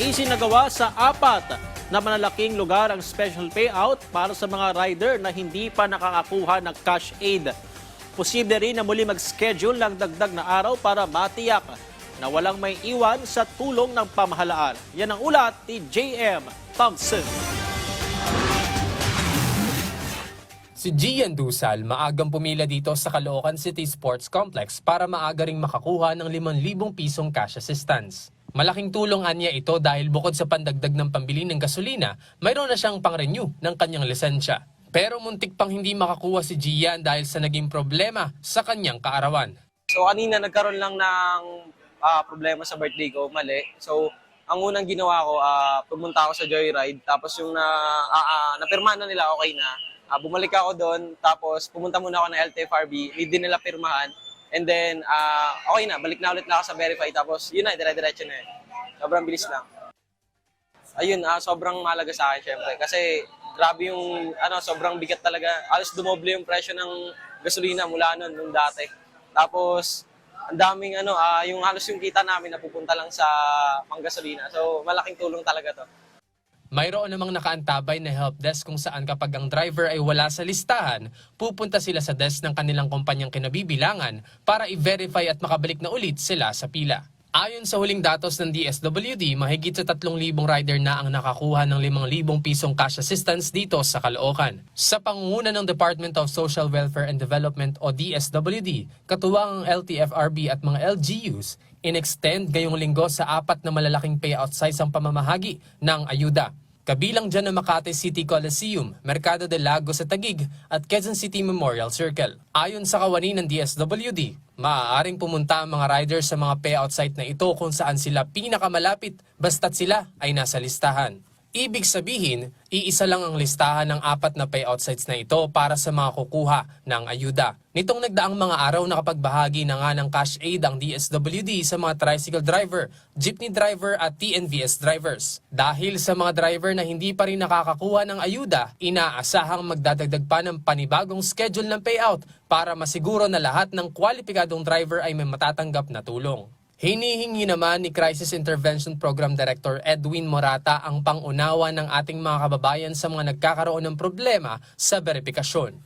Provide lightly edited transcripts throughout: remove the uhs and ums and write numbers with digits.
Isinagawa sa 4 na malalaking lugar ang special payout para sa mga rider na hindi pa nakakakuha ng cash aid. Posible rin na muli mag-schedule ng dagdag na araw para matiyak na walang may iwan sa tulong ng pamahalaan. Yan ang ulat ni J.M. Thompson. Si Gian Dusal maagang pumila dito sa Caloocan City Sports Complex para maaga ring makakuha ng 5,000 pisong cash assistance. Malaking tulong anya ito dahil bukod sa pandagdag ng pambili ng gasolina, mayroon na siyang pang-renew ng kanyang lisensya. Pero muntik pang hindi makakuha si Gian dahil sa naging problema sa kanyang kaarawan. So kanina nagkaroon lang ng problema sa birthday ko, mali. So ang unang ginawa ko, pumunta ako sa Joyride, tapos yung napirmahan na nila, okay na. Bumalik ako doon, tapos pumunta muna ako ng LTFRB, hindi din nila pirmahan. And then, okay na, balik na ulit na ako sa Verify, tapos yun na, dire-diretso na yun. Sobrang bilis lang. Ayun, sobrang mahalaga sa akin syempre, kasi grabe yung, sobrang bigat talaga. Alos dumoble yung presyo ng gasolina mula noon, nung dati. Tapos, ang daming, yung halos yung kita namin napupunta lang sa panggasolina. So, malaking tulong talaga to. Mayroon namang nakaantabay na help desk kung saan kapag ang driver ay wala sa listahan, pupunta sila sa desk ng kanilang kumpanyang kinabibilangan para i-verify at makabalik na ulit sila sa pila. Ayon sa huling datos ng DSWD, mahigit sa 3,000 rider na ang nakakuha ng 5,000 pisong cash assistance dito sa Caloocan. Sa pangunguna ng Department of Social Welfare and Development o DSWD, katuwang ang LTFRB at mga LGUs, in-extend ngayong linggo sa 4 na malalaking payout size ang pamamahagi ng ayuda. Kabilang dyan ang Makati City Coliseum, Mercado de Lagos sa Taguig at Quezon City Memorial Circle. Ayon sa kawani ng DSWD, maaaring pumunta ang mga riders sa mga payout site na ito kung saan sila pinakamalapit basta't sila ay nasa listahan. Ibig sabihin, iisa lang ang listahan ng 4 na payout sites na ito para sa mga kukuha ng ayuda. Nitong nagdaang mga araw nakapagbahagi na nga ng cash aid ang DSWD sa mga tricycle driver, jeepney driver at TNVS drivers. Dahil sa mga driver na hindi pa rin nakakakuha ng ayuda, inaasahang magdadagdag pa ng panibagong schedule ng payout para masiguro na lahat ng kwalipikadong driver ay may matatanggap na tulong. Hinihingi naman ni Crisis Intervention Program Director Edwin Morata ang pangunawa ng ating mga kababayan sa mga nagkakaroon ng problema sa verifikasyon.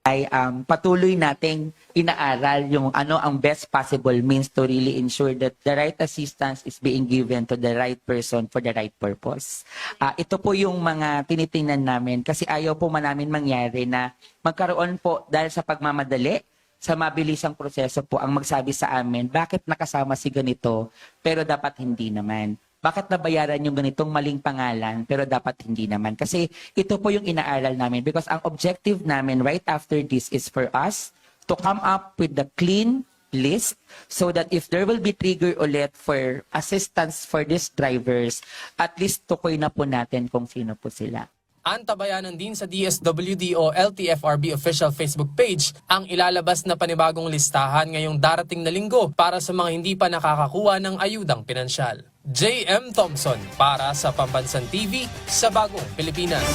Ay patuloy nating inaaral yung ang best possible means to really ensure that the right assistance is being given to the right person for the right purpose. Ito po yung mga tinitingnan namin kasi ayaw po namin mangyari na magkaroon po dahil sa pagmamadali, sa mabilisang proseso po ang magsabi sa amin, bakit nakasama si ganito pero dapat hindi naman? Bakit nabayaran yung ganitong maling pangalan pero dapat hindi naman? Kasi ito po yung inaaral namin because ang objective namin right after this is for us to come up with the clean list so that if there will be trigger ulit for assistance for these drivers, at least tukoy na po natin kung sino po sila. Antabayanan din sa DSWD o LTFRB official Facebook page ang ilalabas na panibagong listahan ngayong darating na linggo para sa mga hindi pa nakakakuha ng ayudang pinansyal. J.M. Thompson para sa Pambansang TV sa Bagong Pilipinas.